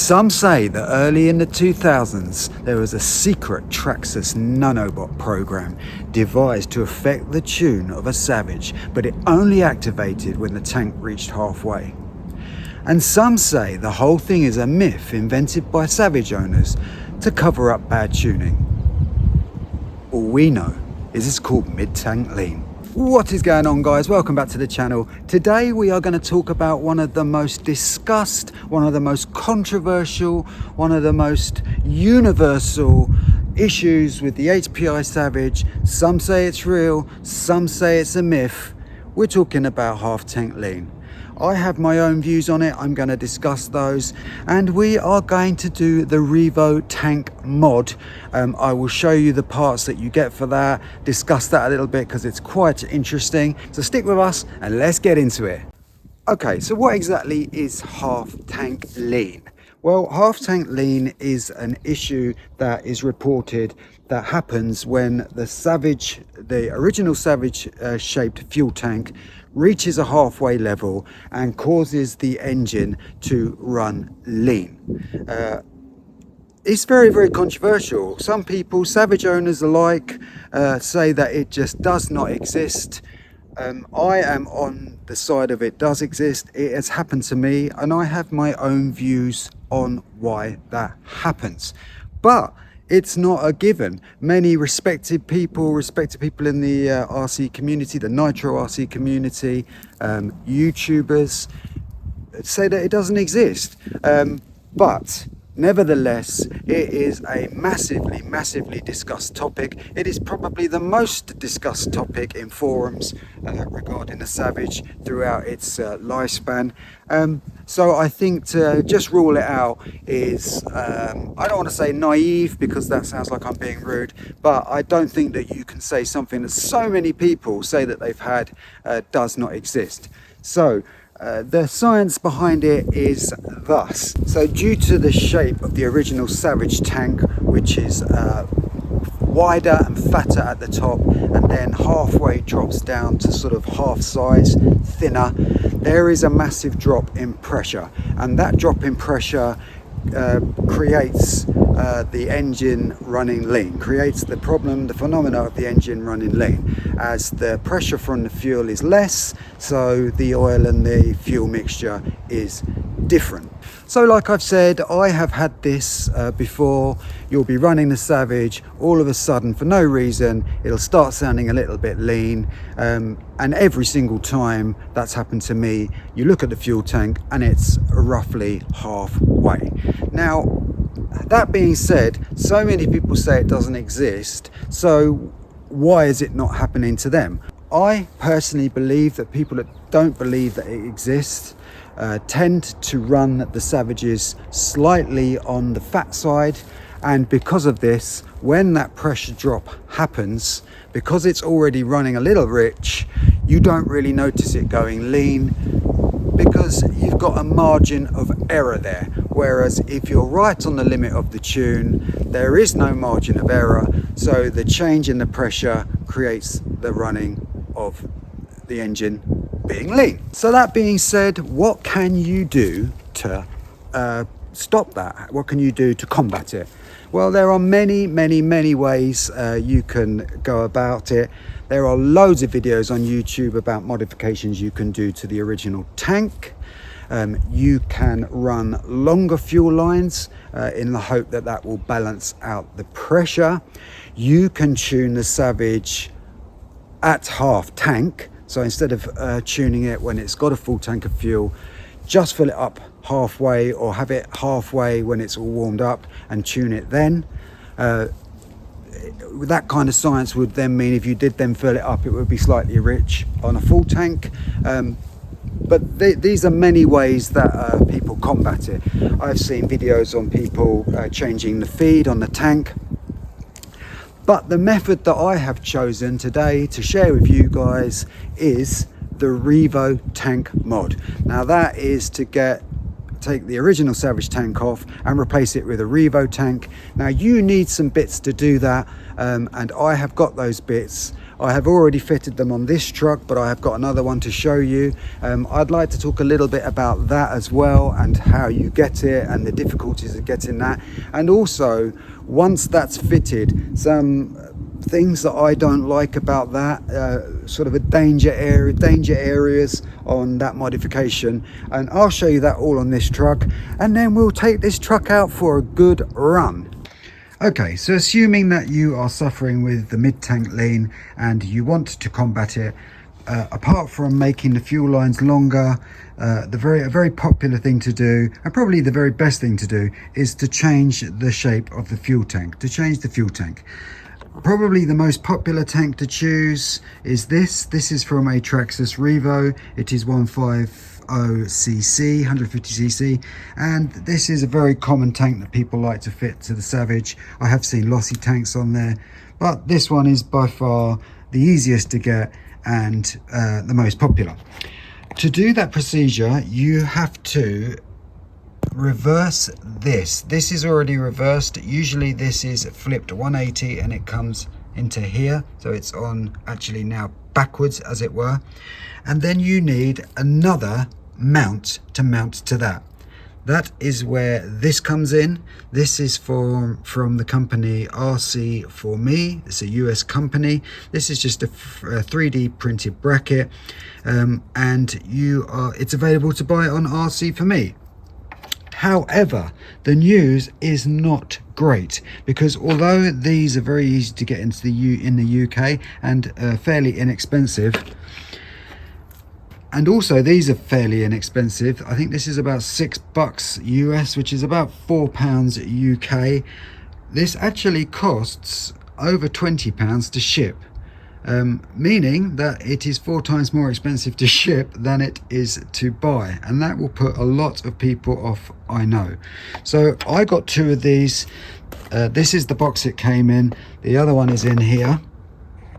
Some say that early in the 2000s there was a secret Traxxas nanobot program devised to affect the tune of a Savage, but it only activated when the tank reached halfway. And some say the whole thing is a myth invented by Savage owners to cover up bad tuning. All we know is it's called mid-tank lean. What is going on, guys? Welcome back to the channel. Today we are going to talk about one of the most discussed, one of the most controversial, one of the most universal issues with the HPI Savage. Some say it's real, some say it's a myth. We're talking about half tank lean. I have my own views on it. I'm going to discuss those, and we are going to do the Revo tank mod. I will show you the parts that you get for that, discuss that a little bit because it's quite interesting. So stick with us and let's get into it. Okay, so what exactly is half tank lean? Well, half tank lean is an issue that is reported that happens when the Savage, the original Savage shaped fuel tank, reaches a halfway level and causes the engine to run lean. It's very, very controversial. Some people, Savage owners alike, say that it just does not exist. I am on the side of it does exist. It has happened to me, and I have my own views on why that happens. But it's not a given. Many respected people in the RC community, the Nitro RC community, YouTubers say that it doesn't exist. But nevertheless, it is a massively discussed topic. It is probably the most discussed topic in forums regarding the Savage throughout its lifespan. So I think to just rule it out is, I don't want to say naive because that sounds like I'm being rude, but I don't think that you can say something that so many people say that they've had does not exist. So the science behind it is thus. So due to the shape of the original Savage tank, which is wider and fatter at the top and then halfway drops down to sort of half size, thinner, there is a massive drop in pressure, and that drop in pressure creates the engine running lean, creates the phenomena of the engine running lean, as the pressure from the fuel is less, so the oil and the fuel mixture is different. So like I've said, I have had this before. You'll be running the Savage, all of a sudden for no reason it'll start sounding a little bit lean, and every single time that's happened to me, you look at the fuel tank and it's roughly halfway. Now that being said, so many people say it doesn't exist, so why is it not happening to them? I personally believe that people that don't believe that it exists tend to run the Savages slightly on the fat side, and because of this, when that pressure drop happens, because it's already running a little rich, you don't really notice it going lean because you've got a margin of error there. Whereas if you're right on the limit of the tune, there is no margin of error, so the change in the pressure creates the running of the engine being lean. So that being said, what can you do to stop that? What can you do to combat it? Well, there are many ways you can go about it. There are loads of videos on YouTube about modifications you can do to the original tank. You can run longer fuel lines in the hope that that will balance out the pressure. You can tune the Savage at half tank. So instead of tuning it when it's got a full tank of fuel, just fill it up halfway, or have it halfway when it's all warmed up and tune it then. That kind of science would then mean if you did then fill it up, it would be slightly rich on a full tank. But these are many ways that people combat it. I've seen videos on people changing the feed on the tank. But the method that I have chosen today to share with you guys is the Revo tank mod. Now that is to take the original Savage tank off and replace it with a Revo tank. Now you need some bits to do that, and I have got those bits I have already fitted them on this truck, but I have got another one to show you. I'd like to talk a little bit about that as well, and how you get it and the difficulties of getting that, and also once that's fitted, some things that I don't like about that, sort of a danger areas on that modification, and I'll show you that all on this truck, and then we'll take this truck out for a good run. Okay, so assuming that you are suffering with the mid-tank lean and you want to combat it, apart from making the fuel lines longer, a very popular thing to do, and probably the very best thing to do, is to change the shape of the fuel tank, Probably the most popular tank to choose is this. This is from a Traxxas Revo. It is 150cc, 150cc, and this is a very common tank that people like to fit to the Savage. I have seen lossy tanks on there, but this one is by far the easiest to get and the most popular. To do that procedure, you have to reverse this. This is already reversed. Usually this is flipped 180 and it comes into here, so it's on actually now backwards, as it were. And then you need another mount to that. That is where this comes in. This is from the company RC for Me. It's a US company. This is just a 3D printed bracket, and it's available to buy on RC for Me. However, the news is not great, because although these are very easy to get into in the UK and fairly inexpensive, and also these are fairly inexpensive. I think this is about $6 US, which is about £4 UK. This actually costs over £20 to ship. Meaning that it is 4 times more expensive to ship than it is to buy, and that will put a lot of people off, I know. So I got 2 of these. This is the box it came in. The other one is in here.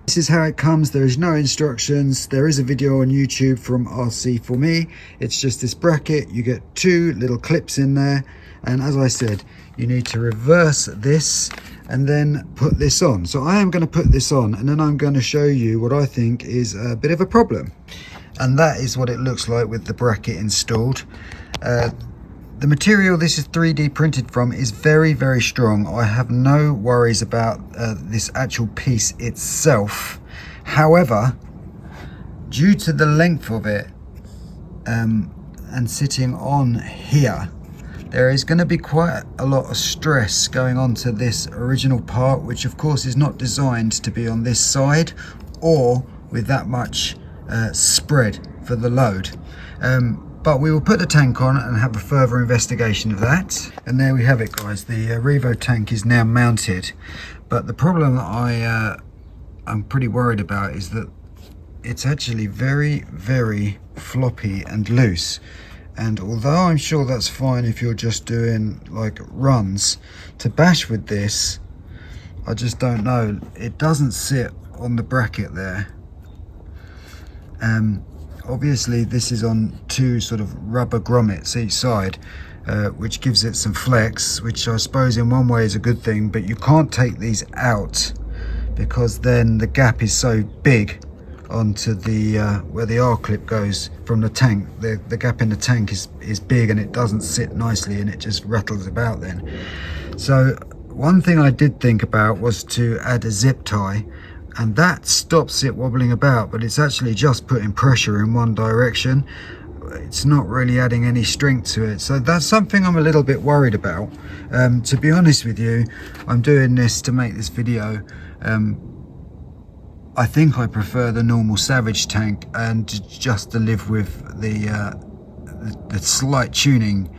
This is how it comes. There is no instructions. There is a video on YouTube from RC for Me. It's just this bracket. You get 2 little clips in there, and as I said, you need to reverse this and then put this on. So I am going to put this on, and then I'm going to show you what I think is a bit of a problem. And that is what it looks like with the bracket installed. The material this is 3D printed from is very strong. I have no worries about this actual piece itself. However, due to the length of it and sitting on here, there is going to be quite a lot of stress going on to this original part, which of course is not designed to be on this side or with that much spread for the load. But we will put the tank on and have a further investigation of that. And there we have it, guys. The Revo tank is now mounted, but the problem that I'm pretty worried about is that it's actually very floppy and loose. And although I'm sure that's fine if you're just doing like runs, to bash with this, I just don't know. It doesn't sit on the bracket there. Obviously this is on 2 sort of rubber grommets each side, which gives it some flex, which I suppose in one way is a good thing, but you can't take these out because then the gap is so big onto the where the R-clip goes from the tank. The gap in the tank is big, and it doesn't sit nicely, and it just rattles about then. So one thing I did think about was to add a zip tie, and that stops it wobbling about, but it's actually just putting pressure in one direction. It's not really adding any strength to it, so that's something I'm a little bit worried about. To be honest with you, I'm doing this to make this video. I think I prefer the normal Savage tank, and just to live with the slight tuning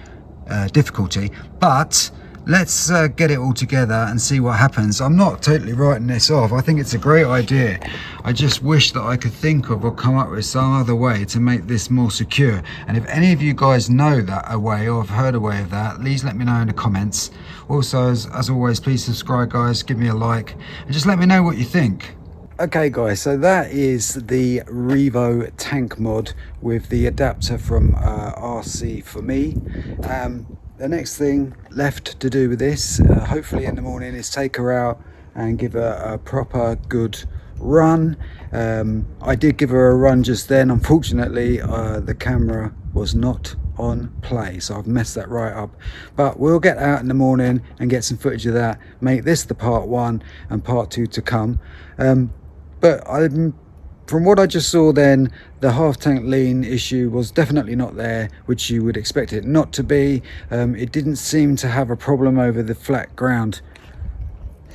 difficulty. But let's get it all together and see what happens. I'm not totally writing this off. I think it's a great idea. I just wish that I could think of or come up with some other way to make this more secure. And if any of you guys know that a way, or have heard a way of that, please let me know in the comments. Also, as always, please subscribe, guys, give me a like, and just let me know what you think. Okay guys, so that is the Revo tank mod with the adapter from RC for Me. The next thing left to do with this, hopefully in the morning, is take her out and give her a proper good run. I did give her a run just then. Unfortunately, the camera was not on play, so I've messed that right up, but we'll get out in the morning and get some footage of that, make this the part 1 and part 2 to come. But from what I just saw then, the half tank lean issue was definitely not there, which you would expect it not to be. It didn't seem to have a problem over the flat ground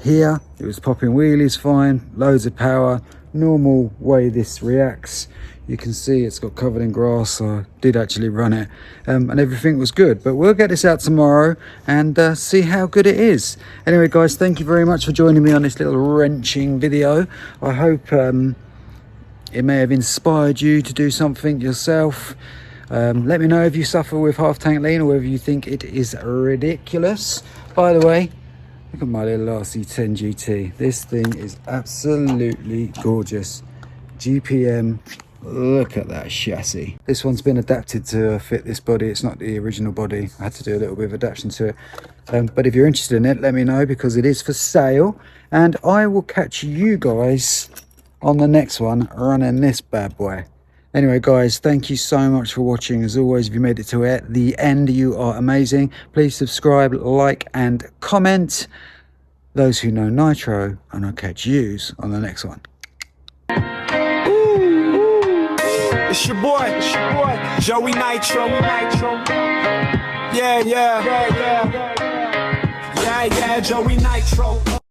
here. It was popping wheelies fine, loads of power, normal way this reacts. You can see it's got covered in grass, so I did actually run it, and everything was good. But we'll get this out tomorrow and see how good it is. Anyway guys, thank you very much for joining me on this little wrenching video. I hope it may have inspired you to do something yourself. Let me know if you suffer with half tank lean or whether you think it is ridiculous. By the way, look at my little RC10 GT. This thing is absolutely gorgeous. GPM, look at that chassis. This one's been adapted to fit this body. It's not the original body. I had to do a little bit of adaptation to it. But if you're interested in it, let me know, because it is for sale. And I will catch you guys on the next one running this bad boy. Anyway guys, thank you so much for watching. As always, if you made it to the end, you are amazing. Please subscribe, like and comment. Those who know Nitro, and I'll catch yous on the next one. It's your boy, Joey Nitro. Yeah, Joey Nitro.